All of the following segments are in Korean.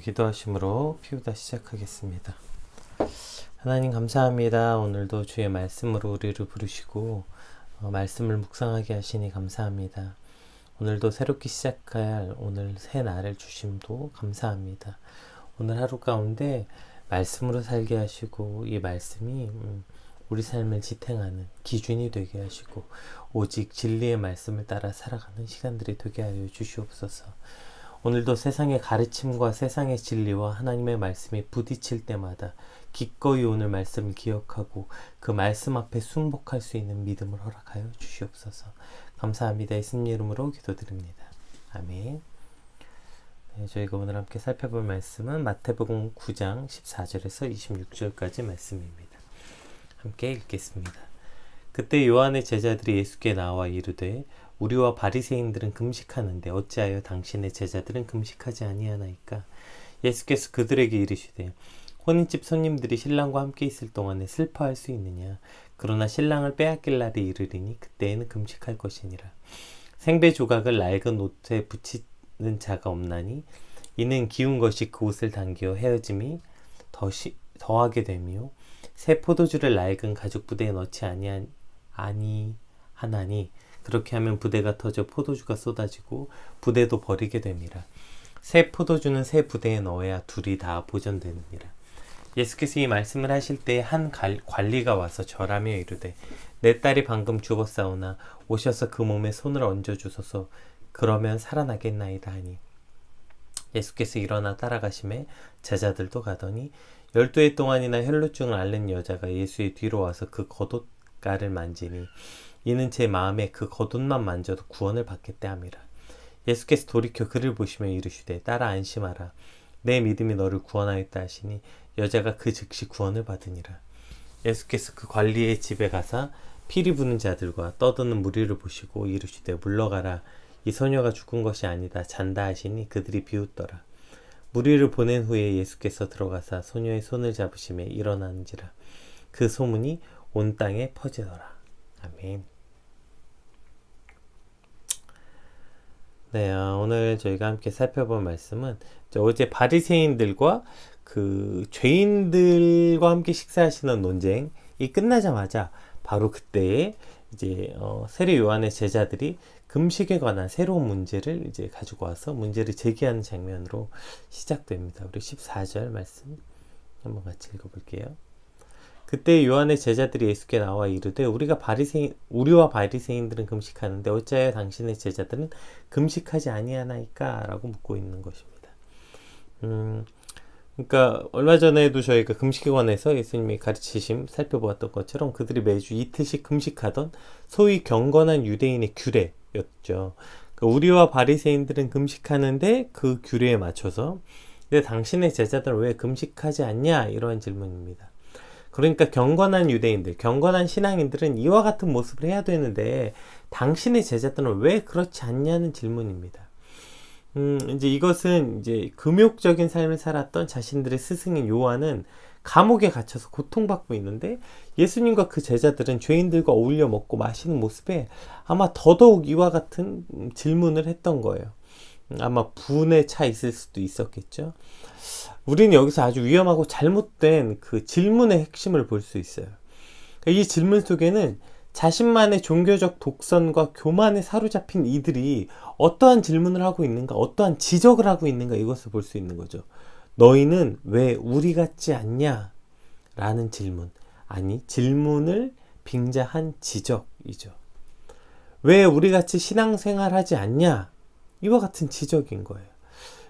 오늘도 기도하심으로 피우다 시작하겠습니다. 하나님 감사합니다. 오늘도 주의 말씀으로 우리를 부르시고 말씀을 묵상하게 하시니 감사합니다. 오늘도 새롭게 시작할 오늘 새 날을 주심도 감사합니다. 오늘 하루 가운데 말씀으로 살게 하시고 이 말씀이 우리 삶을 지탱하는 기준이 되게 하시고 오직 진리의 말씀을 따라 살아가는 시간들이 되게 하여 주시옵소서. 오늘도 세상의 가르침과 세상의 진리와 하나님의 말씀이 부딪힐 때마다 기꺼이 오늘 말씀을 기억하고 그 말씀 앞에 순복할 수 있는 믿음을 허락하여 주시옵소서. 감사합니다. 예수님 이름으로 기도드립니다. 아멘. 네, 저희가 오늘 함께 살펴볼 말씀은 마태복음 9장 14절에서 26절까지 말씀입니다. 함께 읽겠습니다. 그때 요한의 제자들이 예수께 나와 이르되 우리와 바리새인들은 금식하는데 어찌하여 당신의 제자들은 금식하지 아니하나이까? 예수께서 그들에게 이르시되 혼인집 손님들이 신랑과 함께 있을 동안에 슬퍼할 수 있느냐? 그러나 신랑을 빼앗길 날이 이르리니 그때에는 금식할 것이니라. 생배 조각을 낡은 옷에 붙이는 자가 없나니 이는 기운 것이 그 옷을 당겨 헤어짐이 더하게 되며 새 포도주를 낡은 가죽 부대에 넣지 아니하나니 그렇게 하면 부대가 터져 포도주가 쏟아지고 부대도 버리게 됨이라. 새 포도주는 새 부대에 넣어야 둘이 다 보존되느니라. 예수께서 이 말씀을 하실 때 한 관리가 와서 절하며 이르되 내 딸이 방금 죽었사오나 오셔서 그 몸에 손을 얹어 주소서. 그러면 살아나겠나이다 하니 예수께서 일어나 따라가심에 제자들도 가더니 12해 동안이나 혈루증을 앓는 여자가 예수의 뒤로 와서 그 겉옷가를 만지니 이는 제 마음에 그 겉옷만 만져도 구원을 받겠다 함이라. 예수께서 돌이켜 그를 보시며 이르시되 딸아 안심하라. 내 믿음이 너를 구원하였다 하시니 여자가 그 즉시 구원을 받으니라. 예수께서 그 관리의 집에 가사 피리 부는 자들과 떠드는 무리를 보시고 이르시되 물러가라. 이 소녀가 죽은 것이 아니다 잔다 하시니 그들이 비웃더라. 무리를 보낸 후에 예수께서 들어가사 소녀의 손을 잡으시며 일어나는지라. 그 소문이 온 땅에 퍼지더라. 아멘. 네, 오늘 저희가 함께 살펴볼 말씀은 어제 바리새인들과 그 죄인들과 함께 식사하시는 논쟁이 끝나자마자 바로 그때에 이제 세례 요한의 제자들이 금식에 관한 새로운 문제를 이제 가지고 와서 문제를 제기하는 장면으로 시작됩니다. 우리 14절 말씀 한번 같이 읽어볼게요. 그때 요한의 제자들이 예수께 나와 이르되 우리와 바리새인들은 금식하는데 어찌하여 당신의 제자들은 금식하지 아니하나이까? 라고 묻고 있는 것입니다. 그러니까 얼마 전에도 저희가 금식에 관해서 예수님이 가르치심 살펴보았던 것처럼 그들이 매주 이틀씩 금식하던 소위 경건한 유대인의 규례였죠. 그러니까 우리와 바리새인들은 금식하는데 그 규례에 맞춰서 근데 당신의 제자들은 왜 금식하지 않냐? 이러한 질문입니다. 그러니까 경건한 유대인들, 경건한 신앙인들은 이와 같은 모습을 해야 되는데 당신의 제자들은 왜 그렇지 않냐는 질문입니다. 이제 이것은 이제 금욕적인 삶을 살았던 자신들의 스승인 요한은 감옥에 갇혀서 고통받고 있는데 예수님과 그 제자들은 죄인들과 어울려 먹고 마시는 모습에 아마 더더욱 이와 같은 질문을 했던 거예요. 아마 분에 차 있을 수도 있었겠죠. 우리는 여기서 아주 위험하고 잘못된 그 질문의 핵심을 볼 수 있어요. 이 질문 속에는 자신만의 종교적 독선과 교만에 사로잡힌 이들이 어떠한 질문을 하고 있는가, 어떠한 지적을 하고 있는가 이것을 볼 수 있는 거죠. 너희는 왜 우리 같지 않냐? 라는 질문. 아니, 질문을 빙자한 지적이죠. 왜 우리 같이 신앙생활 하지 않냐? 이와 같은 지적인 거예요.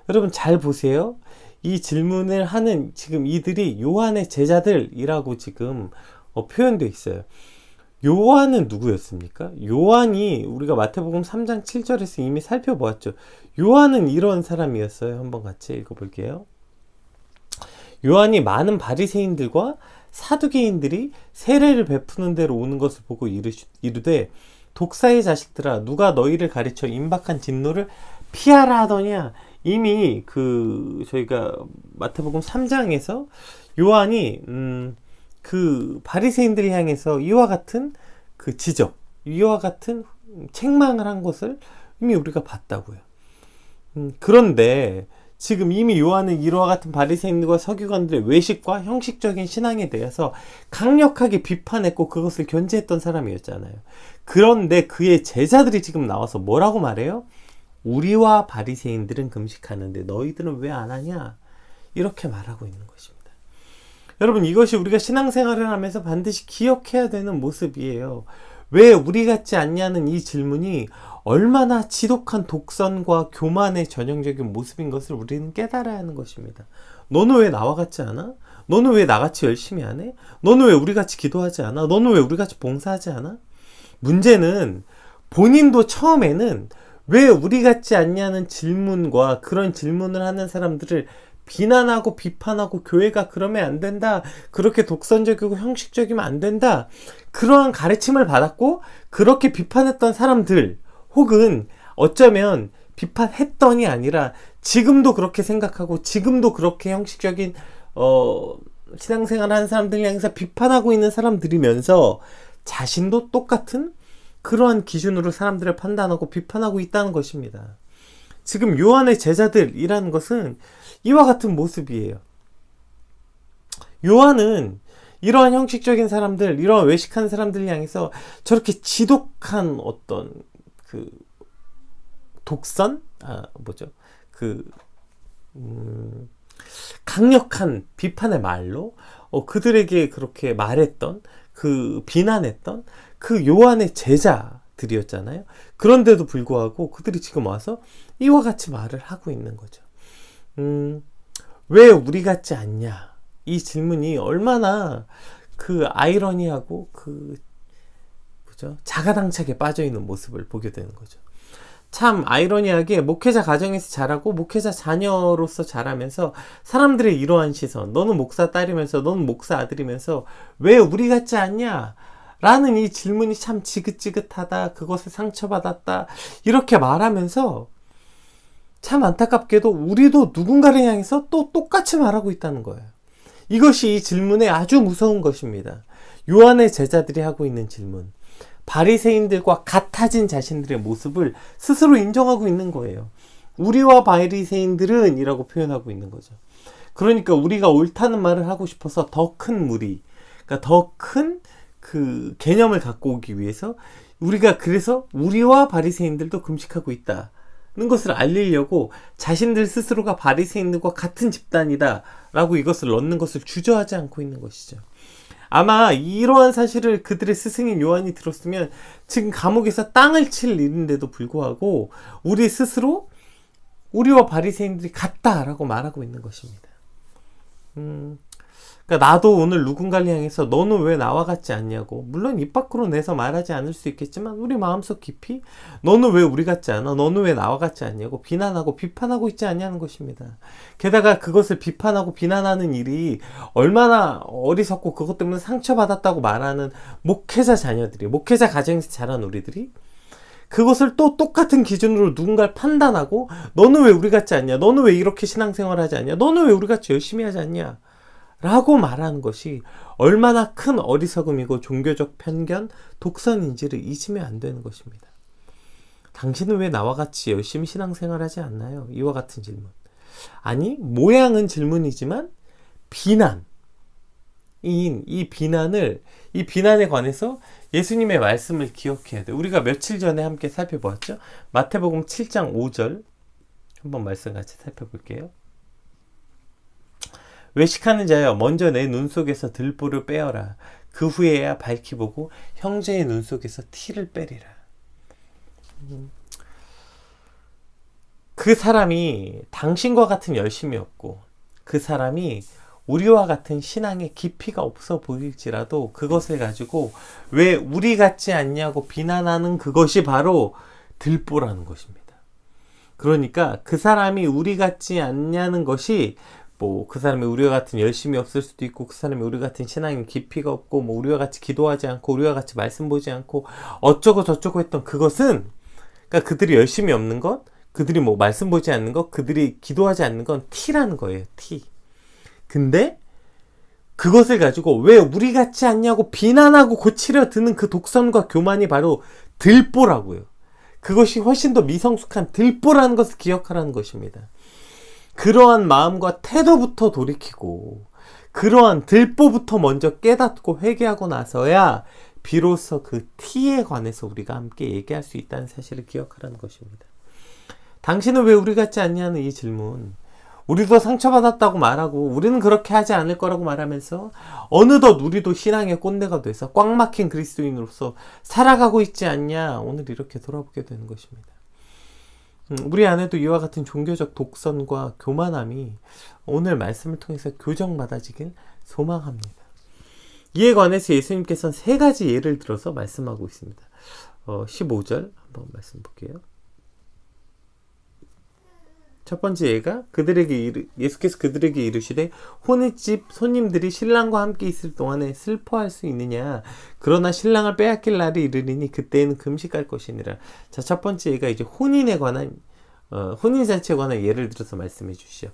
여러분 잘 보세요. 이 질문을 하는 지금 이들이 요한의 제자들이라고 지금 표현되어 있어요. 요한은 누구였습니까? 요한이 우리가 마태복음 3장 7절에서 이미 살펴보았죠. 요한은 이런 사람이었어요. 한번 같이 읽어볼게요. 요한이 많은 바리새인들과 사두개인들이 세례를 베푸는 데로 오는 것을 보고 이르되 독사의 자식들아 누가 너희를 가르쳐 임박한 진노를 피하라 하더냐. 이미 저희가 마태복음 3장에서 요한이 그 바리새인들을 향해서 이와 같은 그 지적, 이와 같은 책망을 한 것을 이미 우리가 봤다고요. 그런데 지금 이미 요한은 이와 같은 바리새인들과 서기관들의 외식과 형식적인 신앙에 대해서 강력하게 비판했고 그것을 견제했던 사람이었잖아요. 그런데 그의 제자들이 지금 나와서 뭐라고 말해요? 우리와 바리새인들은 금식하는데 너희들은 왜 안 하냐? 이렇게 말하고 있는 것입니다. 여러분, 이것이 우리가 신앙생활을 하면서 반드시 기억해야 되는 모습이에요. 왜 우리 같지 않냐는 이 질문이 얼마나 지독한 독선과 교만의 전형적인 모습인 것을 우리는 깨달아야 하는 것입니다. 너는 왜 나와 같지 않아? 너는 왜 나같이 열심히 안 해? 너는 왜 우리같이 기도하지 않아? 너는 왜 우리같이 봉사하지 않아? 문제는 본인도 처음에는 왜 우리 같지 않냐는 질문과 그런 질문을 하는 사람들을 비난하고 비판하고 교회가 그러면 안 된다. 그렇게 독선적이고 형식적이면 안 된다. 그러한 가르침을 받았고 그렇게 비판했던 사람들 혹은 어쩌면 비판했던이 아니라 지금도 그렇게 생각하고 지금도 그렇게 형식적인 신앙생활 하는 사람들 향해서 비판하고 있는 사람들이면서 자신도 똑같은 그러한 기준으로 사람들을 판단하고 비판하고 있다는 것입니다. 지금 요한의 제자들이라는 것은 이와 같은 모습이에요. 요한은 이러한 형식적인 사람들, 이러한 외식하는 사람들 향해서 저렇게 지독한 어떤 그 독선? 강력한 비판의 말로 그들에게 그렇게 말했던 비난했던 그 요한의 제자들이었잖아요. 그런데도 불구하고 그들이 지금 와서 이와 같이 말을 하고 있는 거죠. 왜 우리 같지 않냐? 이 질문이 얼마나 아이러니하고 자가당착에 빠져있는 모습을 보게 되는 거죠. 참 아이러니하게 목회자 가정에서 자라고 목회자 자녀로서 자라면서 사람들의 이러한 시선, 너는 목사 딸이면서 너는 목사 아들이면서 왜 우리 같지 않냐? 라는 이 질문이 참 지긋지긋하다, 그것에 상처받았다 이렇게 말하면서 참 안타깝게도 우리도 누군가를 향해서 또 똑같이 말하고 있다는 거예요. 이것이 이 질문의 아주 무서운 것입니다. 요한의 제자들이 하고 있는 질문, 바리새인들과 같아진 자신들의 모습을 스스로 인정하고 있는 거예요. 우리와 바리새인들은 이라고 표현하고 있는 거죠. 그러니까 우리가 옳다는 말을 하고 싶어서 더 큰 무리, 그러니까 더 큰 개념을 갖고 오기 위해서 우리가 그래서 우리와 바리새인들도 금식하고 있다는 것을 알리려고 자신들 스스로가 바리새인들과 같은 집단이다 라고 이것을 넣는 것을 주저하지 않고 있는 것이죠. 아마 이러한 사실을 그들의 스승인 요한이 들었으면 지금 감옥에서 땅을 칠 일인데도 불구하고 우리 스스로 우리와 바리새인들이 같다라고 말하고 있는 것입니다. 그러니까 나도 오늘 누군가를 향해서 너는 왜 나와 같지 않냐고, 물론 입 밖으로 내서 말하지 않을 수 있겠지만 우리 마음속 깊이 너는 왜 우리 같지 않아? 너는 왜 나와 같지 않냐고 비난하고 비판하고 있지 않냐는 것입니다. 게다가 그것을 비판하고 비난하는 일이 얼마나 어리석고 그것 때문에 상처받았다고 말하는 목회자 자녀들이, 목회자 가정에서 자란 우리들이 그것을 또 똑같은 기준으로 누군가를 판단하고 너는 왜 우리 같지 않냐? 너는 왜 이렇게 신앙생활 하지 않냐? 너는 왜 우리 같이 열심히 하지 않냐? 라고 말하는 것이 얼마나 큰 어리석음이고 종교적 편견, 독선인지를 잊으면 안 되는 것입니다. 당신은 왜 나와 같이 열심히 신앙생활 하지 않나요? 이와 같은 질문. 아니, 모양은 질문이지만 이 비난에 관해서 예수님의 말씀을 기억해야 돼. 우리가 며칠 전에 함께 살펴보았죠? 마태복음 7장 5절 한번 말씀 같이 살펴볼게요. 외식하는 자여, 먼저 내 눈 속에서 들보를 빼어라. 그 후에야 밝히 보고 형제의 눈 속에서 티를 빼리라. 그 사람이 당신과 같은 열심이 없고 그 사람이 우리와 같은 신앙의 깊이가 없어 보일지라도 그것을 가지고 왜 우리 같지 않냐고 비난하는 그것이 바로 들보라는 것입니다. 그러니까 그 사람이 우리 같지 않냐는 것이 그 사람이 우리와 같은 열심이 없을 수도 있고, 그 사람이 우리 같은 신앙의 깊이가 없고, 우리와 같이 기도하지 않고, 우리와 같이 말씀 보지 않고, 어쩌고 저쩌고 했던 그것은, 그러니까 그들이 열심이 없는 것, 그들이 말씀 보지 않는 것, 그들이 기도하지 않는 건 티라는 거예요, 티. 근데, 그것을 가지고 왜 우리 같지 않냐고 비난하고 고치려 드는 그 독선과 교만이 바로 들보라고요. 그것이 훨씬 더 미성숙한 들보라는 것을 기억하라는 것입니다. 그러한 마음과 태도부터 돌이키고 그러한 들보부터 먼저 깨닫고 회개하고 나서야 비로소 그 T에 관해서 우리가 함께 얘기할 수 있다는 사실을 기억하라는 것입니다. 당신은 왜 우리 같지 않냐는 이 질문, 우리도 상처받았다고 말하고 우리는 그렇게 하지 않을 거라고 말하면서 어느덧 우리도 신앙의 꼰대가 돼서 꽉 막힌 그리스도인으로서 살아가고 있지 않냐, 오늘 이렇게 돌아보게 되는 것입니다. 우리 안에도 이와 같은 종교적 독선과 교만함이 오늘 말씀을 통해서 교정받아지길 소망합니다. 이에 관해서 예수님께서는 세 가지 예를 들어서 말씀하고 있습니다. 15절 한번 말씀 볼게요. 첫 번째 예가 예수께서 그들에게 이르시되 혼인집 손님들이 신랑과 함께 있을 동안에 슬퍼할 수 있느냐, 그러나 신랑을 빼앗길 날이 이르리니 그때에는 금식할 것이니라. 자, 첫 번째 예가 이제 혼인에 관한 혼인잔치에 관한 예를 들어서 말씀해 주시죠.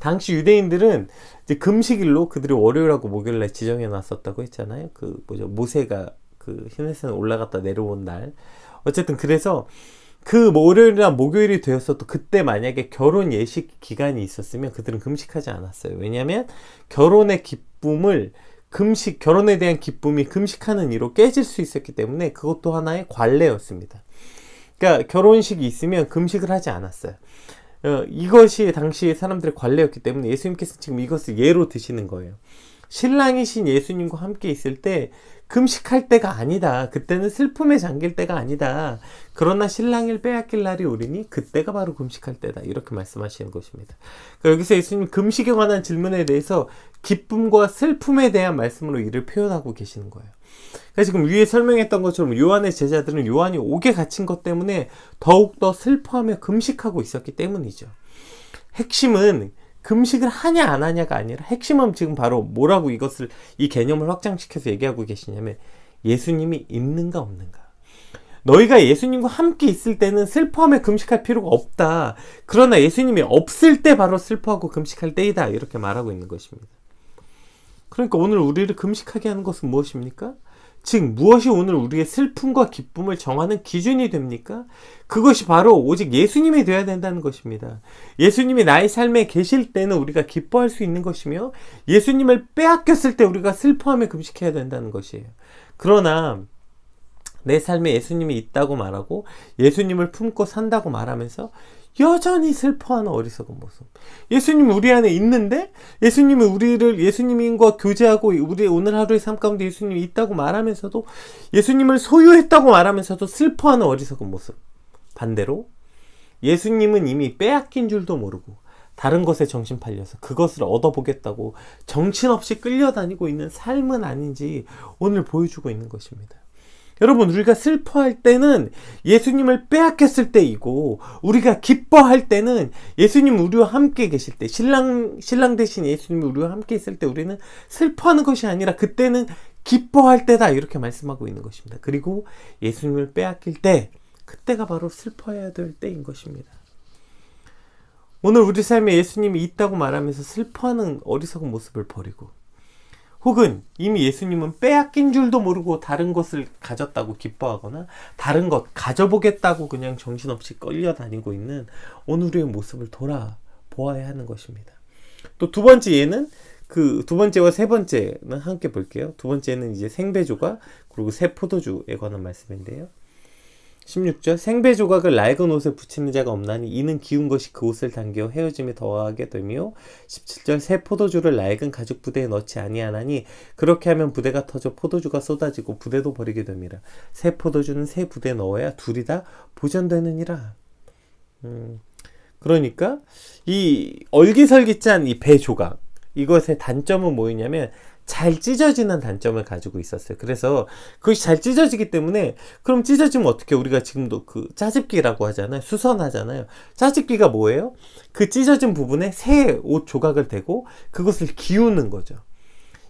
당시 유대인들은 이제 금식일로 그들이 월요일하고 목요일날 지정해 놨었다고 했잖아요. 모세가 시내산에 올라갔다 내려온 날. 어쨌든 그래서 그 월요일이나 목요일이 되었어도 그때 만약에 결혼 예식 기간이 있었으면 그들은 금식하지 않았어요. 왜냐하면 결혼의 기쁨을 결혼에 대한 기쁨이 금식하는 이로 깨질 수 있었기 때문에 그것도 하나의 관례였습니다. 그러니까 결혼식이 있으면 금식을 하지 않았어요. 이것이 당시 사람들의 관례였기 때문에 예수님께서 지금 이것을 예로 드시는 거예요. 신랑이신 예수님과 함께 있을 때 금식할 때가 아니다. 그때는 슬픔에 잠길 때가 아니다. 그러나 신랑을 빼앗길 날이 오리니 그때가 바로 금식할 때다. 이렇게 말씀하시는 것입니다. 그러니까 여기서 예수님 금식에 관한 질문에 대해서 기쁨과 슬픔에 대한 말씀으로 이를 표현하고 계시는 거예요. 그러니까 지금 위에 설명했던 것처럼 요한의 제자들은 요한이 옥에 갇힌 것 때문에 더욱더 슬퍼하며 금식하고 있었기 때문이죠. 핵심은 금식을 하냐 안 하냐가 아니라 핵심은 지금 바로 뭐라고 이 개념을 확장시켜서 얘기하고 계시냐면 예수님이 있는가 없는가. 너희가 예수님과 함께 있을 때는 슬퍼하며 금식할 필요가 없다. 그러나 예수님이 없을 때 바로 슬퍼하고 금식할 때이다. 이렇게 말하고 있는 것입니다. 그러니까 오늘 우리를 금식하게 하는 것은 무엇입니까? 즉 무엇이 오늘 우리의 슬픔과 기쁨을 정하는 기준이 됩니까? 그것이 바로 오직 예수님이 되어야 된다는 것입니다. 예수님이 나의 삶에 계실 때는 우리가 기뻐할 수 있는 것이며 예수님을 빼앗겼을 때 우리가 슬퍼하며 금식해야 된다는 것이에요. 그러나 내 삶에 예수님이 있다고 말하고 예수님을 품고 산다고 말하면서 여전히 슬퍼하는 어리석은 모습. 예수님이 우리 안에 있는데 예수님과 교제하고 우리 오늘 하루의 삶 가운데 예수님이 있다고 말하면서도 예수님을 소유했다고 말하면서도 슬퍼하는 어리석은 모습. 반대로 예수님은 이미 빼앗긴 줄도 모르고 다른 것에 정신 팔려서 그것을 얻어보겠다고 정신없이 끌려다니고 있는 삶은 아닌지 오늘 보여주고 있는 것입니다. 여러분, 우리가 슬퍼할 때는 예수님을 빼앗겼을 때이고 우리가 기뻐할 때는 예수님 우리와 함께 계실 때, 신랑 대신 예수님이 우리와 함께 있을 때 우리는 슬퍼하는 것이 아니라 그때는 기뻐할 때다. 이렇게 말씀하고 있는 것입니다. 그리고 예수님을 빼앗길 때, 그때가 바로 슬퍼해야 될 때인 것입니다. 오늘 우리 삶에 예수님이 있다고 말하면서 슬퍼하는 어리석은 모습을 버리고, 혹은 이미 예수님은 빼앗긴 줄도 모르고 다른 것을 가졌다고 기뻐하거나 다른 것 가져보겠다고 그냥 정신없이 끌려다니고 있는 오늘의 모습을 돌아보아야 하는 것입니다. 또 두 번째 예는 두 번째와 세 번째는 함께 볼게요. 두 번째는 이제 생배조각 그리고 새 포도주에 관한 말씀인데요. 16절 생배 조각을 낡은 옷에 붙이는 자가 없나니 이는 기운 것이 그 옷을 당겨 헤어짐에 더하게 되며 17절 새 포도주를 낡은 가죽 부대에 넣지 아니하나니 그렇게 하면 부대가 터져 포도주가 쏟아지고 부대도 버리게 됩니다. 새 포도주는 새 부대에 넣어야 둘이 다 보존되느니라. 그러니까 이 얼기설기짠 이 배 조각, 이것의 단점은 뭐였냐면 잘 찢어지는 단점을 가지고 있었어요. 그래서 그것이 잘 찢어지기 때문에, 그럼 찢어지면 어떻게, 우리가 지금도 짜집기라고 하잖아요. 수선하잖아요. 짜집기가 뭐예요? 그 찢어진 부분에 새 옷 조각을 대고 그것을 기우는 거죠.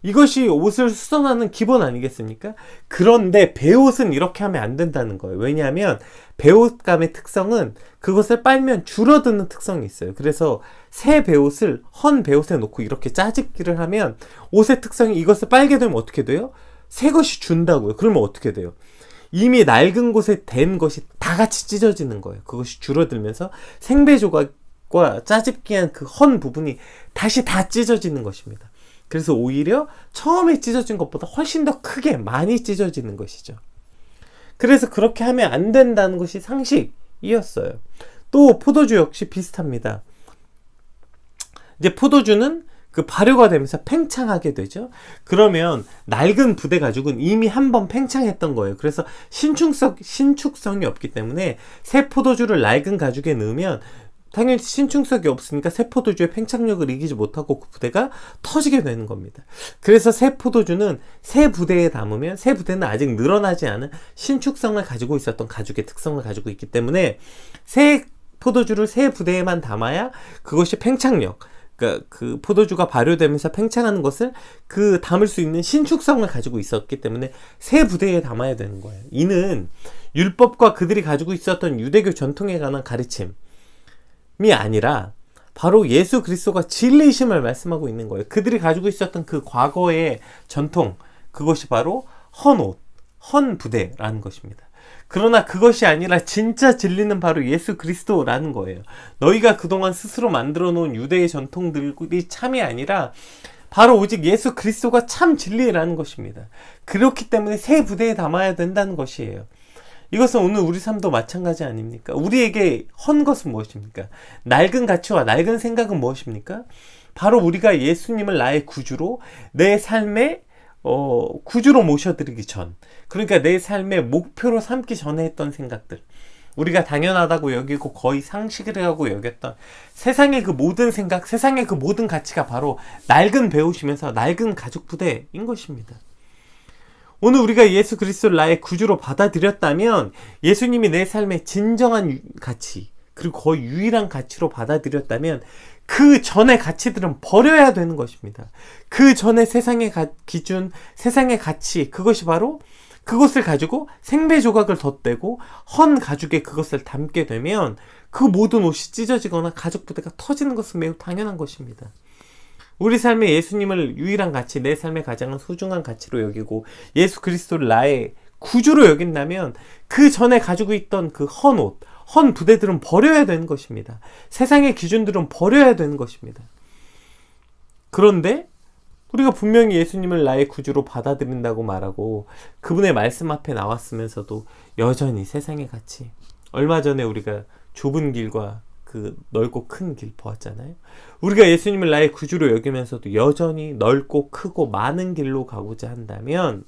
이것이 옷을 수선하는 기본 아니겠습니까? 그런데 배옷은 이렇게 하면 안 된다는 거예요. 왜냐하면 배옷감의 특성은 그것을 빨면 줄어드는 특성이 있어요. 그래서 새 배옷을 헌 배옷에 놓고 이렇게 짜집기를 하면 옷의 특성이, 이것을 빨게 되면 어떻게 돼요? 새 것이 준다고요. 그러면 어떻게 돼요? 이미 낡은 곳에 된 것이 다 같이 찢어지는 거예요. 그것이 줄어들면서 생배 조각 겉과 짜집기한 그 헌 부분이 다시 다 찢어지는 것입니다. 그래서 오히려 처음에 찢어진 것보다 훨씬 더 크게 많이 찢어지는 것이죠. 그래서 그렇게 하면 안 된다는 것이 상식이었어요. 또 포도주 역시 비슷합니다. 이제 포도주는 그 발효가 되면서 팽창하게 되죠. 그러면 낡은 부대 가죽은 이미 한번 팽창했던 거예요. 그래서 신축성이 없기 때문에 새 포도주를 낡은 가죽에 넣으면 당연히 신축성이 없으니까 새 포도주의 팽창력을 이기지 못하고 그 부대가 터지게 되는 겁니다. 그래서 새 포도주는 새 부대에 담으면 새 부대는 아직 늘어나지 않은 신축성을 가지고 있었던 가죽의 특성을 가지고 있기 때문에 새 포도주를 새 부대에만 담아야 그것이 팽창력, 그러니까 그 포도주가 발효되면서 팽창하는 것을 그 담을 수 있는 신축성을 가지고 있었기 때문에 새 부대에 담아야 되는 거예요. 이는 율법과 그들이 가지고 있었던 유대교 전통에 관한 가르침이 아니라 바로 예수 그리스도가 진리이심을 말씀하고 있는 거예요. 그들이 가지고 있었던 그 과거의 전통, 그것이 바로 헌 옷, 헌 부대라는 것입니다. 그러나 그것이 아니라 진짜 진리는 바로 예수 그리스도라는 거예요. 너희가 그동안 스스로 만들어 놓은 유대의 전통들이 참이 아니라 바로 오직 예수 그리스도가 참 진리라는 것입니다. 그렇기 때문에 새 부대에 담아야 된다는 것이에요. 이것은 오늘 우리 삶도 마찬가지 아닙니까? 우리에게 헌 것은 무엇입니까? 낡은 가치와 낡은 생각은 무엇입니까? 바로 우리가 예수님을 나의 구주로 내 삶의 구주로 모셔드리기 전, 그러니까 내 삶의 목표로 삼기 전에 했던 생각들, 우리가 당연하다고 여기고 거의 상식이라고 여겼던 세상의 그 모든 생각, 세상의 그 모든 가치가 바로 낡은 배우시면서 낡은 가죽 부대인 것입니다. 오늘 우리가 예수 그리스도를 나의 구주로 받아들였다면 예수님이 내 삶의 진정한 가치, 그리고 거의 유일한 가치로 받아들였다면 그 전의 가치들은 버려야 되는 것입니다. 그 전의 세상의 기준, 세상의 가치, 그것이 바로 그것을 가지고 생배 조각을 덧대고 헌 가죽에 그것을 담게 되면 그 모든 옷이 찢어지거나 가죽 부대가 터지는 것은 매우 당연한 것입니다. 우리 삶에 예수님을 유일한 가치, 내 삶의 가장 소중한 가치로 여기고 예수 그리스도를 나의 구주로 여긴다면 그 전에 가지고 있던 그 헌 옷, 헌 부대들은 버려야 되는 것입니다. 세상의 기준들은 버려야 되는 것입니다. 그런데 우리가 분명히 예수님을 나의 구주로 받아들인다고 말하고 그분의 말씀 앞에 나왔으면서도 여전히 세상의 가치, 얼마 전에 우리가 좁은 길과 그 넓고 큰 길 보았잖아요. 우리가 예수님을 나의 구주로 여기면서도 여전히 넓고 크고 많은 길로 가고자 한다면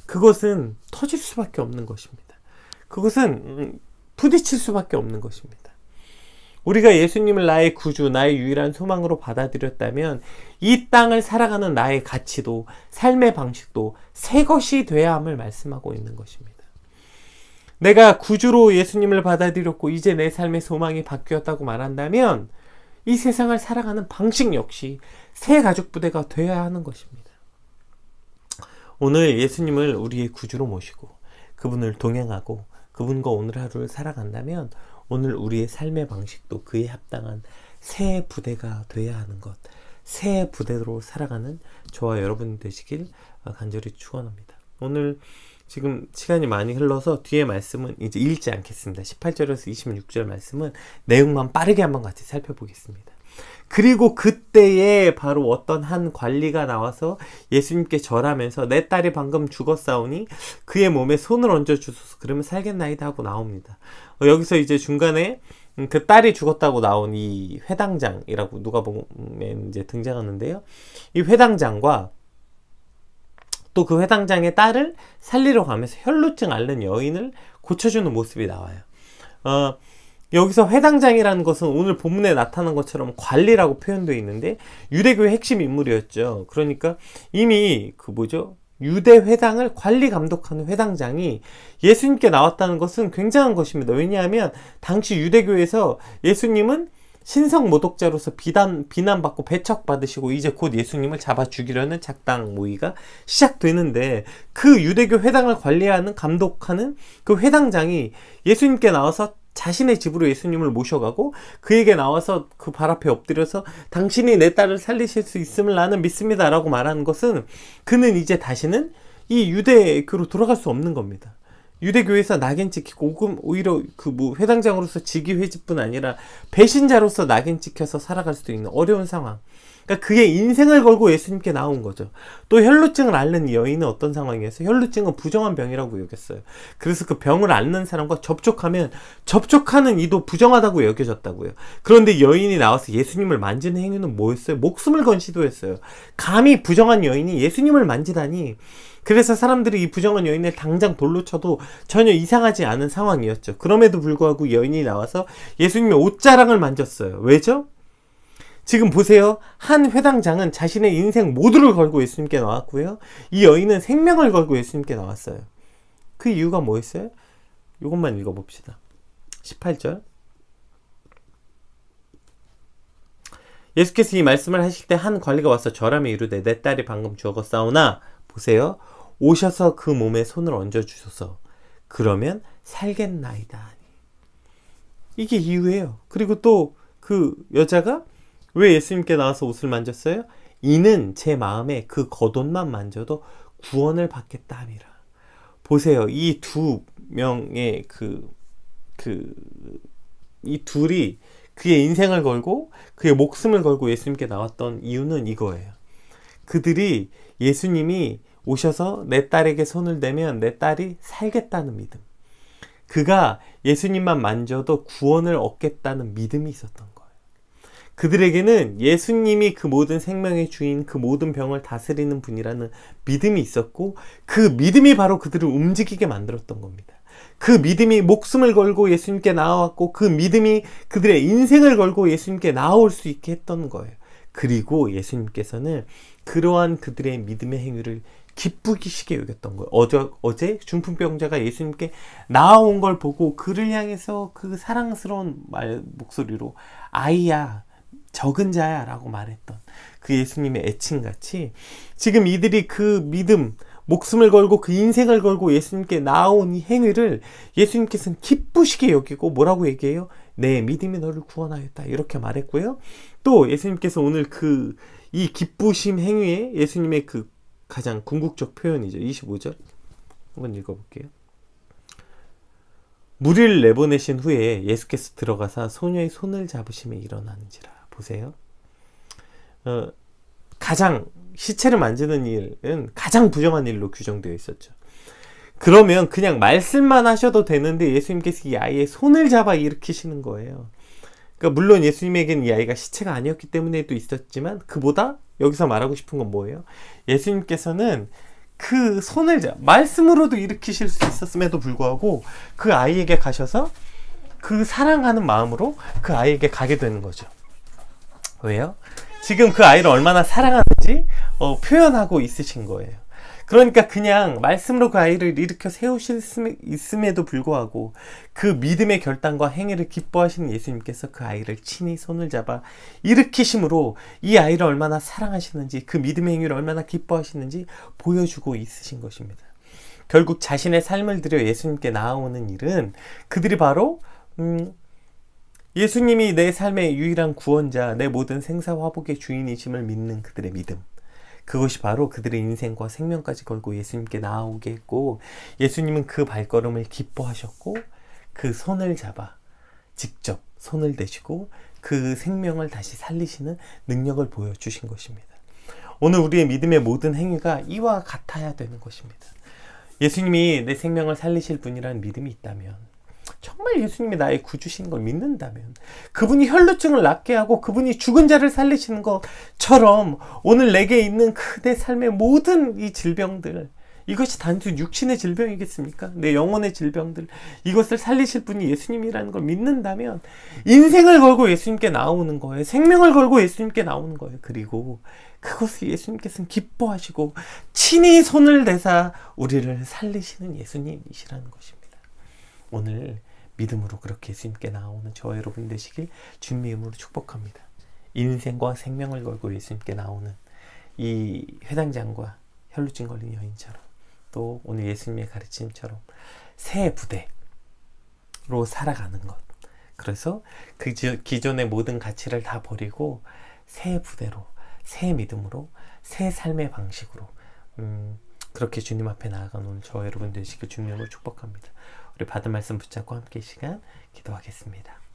그것은 터질 수밖에 없는 것입니다. 그것은 부딪힐 수밖에 없는 것입니다. 우리가 예수님을 나의 구주, 나의 유일한 소망으로 받아들였다면 이 땅을 살아가는 나의 가치도 삶의 방식도 새 것이 돼야 함을 말씀하고 있는 것입니다. 내가 구주로 예수님을 받아들였고 이제 내 삶의 소망이 바뀌었다고 말한다면 이 세상을 살아가는 방식 역시 새 가죽 부대가 되어야 하는 것입니다. 오늘 예수님을 우리의 구주로 모시고 그분을 동행하고 그분과 오늘 하루를 살아간다면 오늘 우리의 삶의 방식도 그에 합당한 새 부대가 되어야 하는 것, 새 부대로 살아가는 저와 여러분이 되시길 간절히 축원합니다. 오늘 지금 시간이 많이 흘러서 뒤에 말씀은 이제 읽지 않겠습니다. 18절에서 26절 말씀은 내용만 빠르게 한번 같이 살펴보겠습니다. 그리고 그때에 바로 어떤 한 관리가 나와서 예수님께 절하면서 내 딸이 방금 죽었사오니 그의 몸에 손을 얹어 주소서 그러면 살겠나이다 하고 나옵니다. 여기서 이제 중간에 그 딸이 죽었다고 나온 이 회당장이라고 누가복음에 이제 등장하는데요. 이 회당장과 또 그 회당장의 딸을 살리러 가면서 혈루증 앓는 여인을 고쳐주는 모습이 나와요. 여기서 회당장이라는 것은 오늘 본문에 나타난 것처럼 관리라고 표현되어 있는데 유대교의 핵심 인물이었죠. 그러니까 이미 유대 회당을 관리 감독하는 회당장이 예수님께 나왔다는 것은 굉장한 것입니다. 왜냐하면 당시 유대교에서 예수님은 신성 모독자로서 비난받고 배척받으시고 이제 곧 예수님을 잡아 죽이려는 작당 모의가 시작되는데 그 유대교 회당을 관리하는 감독하는 그 회당장이 예수님께 나와서 자신의 집으로 예수님을 모셔가고 그에게 나와서 그 발 앞에 엎드려서 당신이 내 딸을 살리실 수 있음을 나는 믿습니다 라고 말하는 것은 그는 이제 다시는 이 유대교로 돌아갈 수 없는 겁니다. 유대교회에서 낙인 찍히고 오히려 그 뭐 회당장으로서 직위회직뿐 아니라 배신자로서 낙인 찍혀서 살아갈 수도 있는 어려운 상황. 그러니까 그의 인생을 걸고 예수님께 나온 거죠. 또 혈루증을 앓는 이 여인은 어떤 상황이었어요? 혈루증은 부정한 병이라고 여겼어요. 그래서 그 병을 앓는 사람과 접촉하면 접촉하는 이도 부정하다고 여겨졌다고요. 그런데 여인이 나와서 예수님을 만지는 행위는 뭐였어요? 목숨을 건 시도였어요. 감히 부정한 여인이 예수님을 만지다니. 그래서 사람들이 이 부정한 여인을 당장 돌로 쳐도 전혀 이상하지 않은 상황이었죠. 그럼에도 불구하고 여인이 나와서 예수님의 옷자락을 만졌어요. 왜죠? 지금 보세요. 한 회당장은 자신의 인생 모두를 걸고 예수님께 나왔고요. 이 여인은 생명을 걸고 예수님께 나왔어요. 그 이유가 뭐였어요? 이것만 읽어봅시다. 18절. 예수께서 이 말씀을 하실 때 한 관리가 와서 절하며 이르되 내 딸이 방금 죽었사오나 보세요. 오셔서 그 몸에 손을 얹어주소서. 그러면 살겠나이다. 이게 이유예요. 그리고 또 그 여자가 왜 예수님께 나와서 옷을 만졌어요? 이는 제 마음에 그 겉옷만 만져도 구원을 받겠다 함이라. 보세요. 이 두 명의 이 둘이 그의 인생을 걸고 그의 목숨을 걸고 예수님께 나왔던 이유는 이거예요. 그들이 예수님이 오셔서 내 딸에게 손을 대면 내 딸이 살겠다는 믿음. 그가 예수님만 만져도 구원을 얻겠다는 믿음이 있었던 거예요. 그들에게는 예수님이 그 모든 생명의 주인, 그 모든 병을 다스리는 분이라는 믿음이 있었고 그 믿음이 바로 그들을 움직이게 만들었던 겁니다. 그 믿음이 목숨을 걸고 예수님께 나와왔고 그 믿음이 그들의 인생을 걸고 예수님께 나올 수 있게 했던 거예요. 그리고 예수님께서는 그러한 그들의 믿음의 행위를 기쁘시게 여겼던 거예요. 어제 중풍병자가 예수님께 나아온 걸 보고 그를 향해서 그 사랑스러운 목소리로 아이야, 적은 자야 라고 말했던 그 예수님의 애칭같이 지금 이들이 그 믿음, 목숨을 걸고 그 인생을 걸고 예수님께 나아온 이 행위를 예수님께서는 기쁘시게 여기고 뭐라고 얘기해요? 내 믿음이 너를 구원하였다 이렇게 말했고요. 또 예수님께서 오늘 이 기쁘심 행위에 예수님의 그 가장 궁극적 표현이죠. 25절 한번 읽어볼게요. 무리를 내보내신 후에 예수께서 들어가사 소녀의 손을 잡으시며 일어나는지라. 보세요. 가장 시체를 만지는 일은 가장 부정한 일로 규정되어 있었죠. 그러면 그냥 말씀만 하셔도 되는데 예수님께서 이 아이의 손을 잡아 일으키시는 거예요. 그러니까 물론 예수님에게는 이 아이가 시체가 아니었기 때문에도 있었지만 그보다 여기서 말하고 싶은 건 뭐예요? 예수님께서는 그 손을 말씀으로도 일으키실 수 있었음에도 불구하고 그 아이에게 가셔서 그 사랑하는 마음으로 그 아이에게 가게 되는 거죠. 왜요? 지금 그 아이를 얼마나 사랑하는지 표현하고 있으신 거예요. 그러니까 그냥 말씀으로 그 아이를 일으켜 세우실 수 있음에도 불구하고 그 믿음의 결단과 행위를 기뻐하시는 예수님께서 그 아이를 친히 손을 잡아 일으키심으로 이 아이를 얼마나 사랑하시는지 그 믿음의 행위를 얼마나 기뻐하시는지 보여주고 있으신 것입니다. 결국 자신의 삶을 들여 예수님께 나아오는 일은 그들이 바로 예수님이 내 삶의 유일한 구원자, 내 모든 생사화복의 주인이심을 믿는 그들의 믿음. 그것이 바로 그들의 인생과 생명까지 걸고 예수님께 나아오게 했고 예수님은 그 발걸음을 기뻐하셨고 그 손을 잡아 직접 손을 대시고 그 생명을 다시 살리시는 능력을 보여주신 것입니다. 오늘 우리의 믿음의 모든 행위가 이와 같아야 되는 것입니다. 예수님이 내 생명을 살리실 분이라는 믿음이 있다면 정말 예수님이 나의 구주신 걸 믿는다면 그분이 혈루증을 낫게 하고 그분이 죽은 자를 살리시는 것처럼 오늘 내게 있는 내 삶의 모든 이 질병들 이것이 단순 육신의 질병이겠습니까? 내 영혼의 질병들 이것을 살리실 분이 예수님이라는 걸 믿는다면 인생을 걸고 예수님께 나오는 거예요. 생명을 걸고 예수님께 나오는 거예요. 그리고 그것을 예수님께서는 기뻐하시고 친히 손을 대사 우리를 살리시는 예수님이시라는 것입니다. 오늘 믿음으로 그렇게 예수님께 나오는 저와 여러분 되시길 주님의 이름으로 축복합니다. 인생과 생명을 걸고 예수님께 나오는 이 회당장과 혈루증 걸린 여인처럼 또 오늘 예수님의 가르침처럼 새 부대로 살아가는 것. 그래서 그 기존의 모든 가치를 다 버리고 새 부대로 새 믿음으로 새 삶의 방식으로 그렇게 주님 앞에 나아가는 저와 여러분 되시길 주님으로 축복합니다. 우리 받은 말씀 붙잡고 함께 이 시간 기도하겠습니다.